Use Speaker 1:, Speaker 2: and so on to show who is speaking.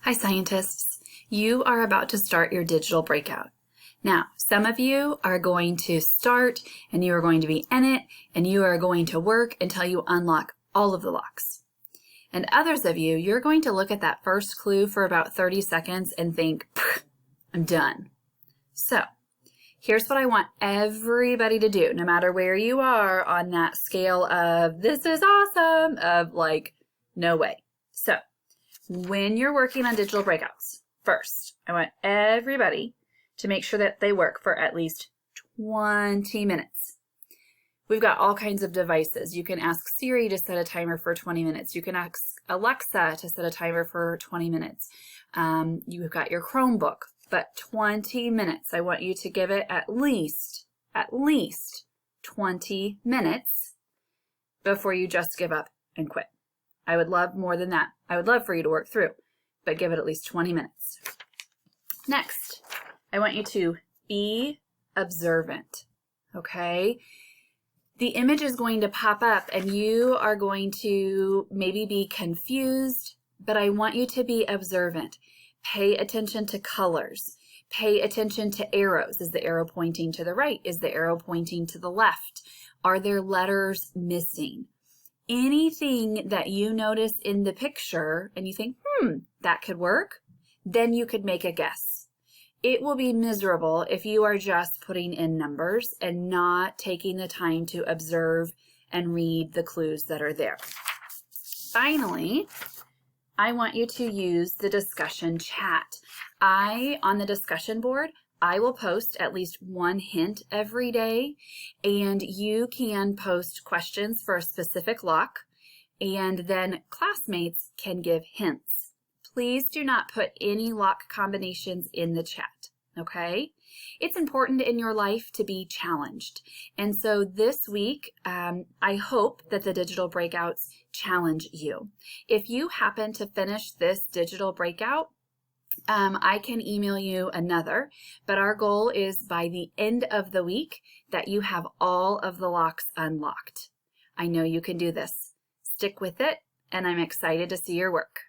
Speaker 1: Hi scientists, you are about to start your digital breakout. Now, some of you are going to start and you are going to be in it and you are going to work until you unlock all of the locks. And others of you, you're going to look at that first clue for about 30 seconds and think, I'm done. So, here's what I want everybody to do, no matter where you are on that scale of this is awesome, of like, no way. So, when you're working on digital breakouts, first, I want everybody to make sure that they work for at least 20 minutes. We've got all kinds of devices. You can ask Siri to set a timer for 20 minutes. You can ask Alexa to set a timer for 20 minutes. You've got your Chromebook, but 20 minutes. I want you to give it at least 20 minutes before you just give up and quit. I would love more than that. I would love for you to work through, but give it at least 20 minutes. Next, I want you to be observant, okay? The image is going to pop up and you are going to maybe be confused, but I want you to be observant. Pay attention to colors. Pay attention to arrows. Is the arrow pointing to the right? Is the arrow pointing to the left? Are there letters missing? Anything that you notice in the picture and you think, that could work, then you could make a guess. It will be miserable if you are just putting in numbers and not taking the time to observe and read the clues that are there. Finally, I want you to use the discussion chat. On the discussion board, I will post at least one hint every day, and you can post questions for a specific lock, and then classmates can give hints. Please do not put any lock combinations in the chat, okay? It's important in your life to be challenged. And so this week, I hope that the digital breakouts challenge you. If you happen to finish this digital breakout, I can email you another, but our goal is by the end of the week that you have all of the locks unlocked. I know you can do this. Stick with it, and I'm excited to see your work.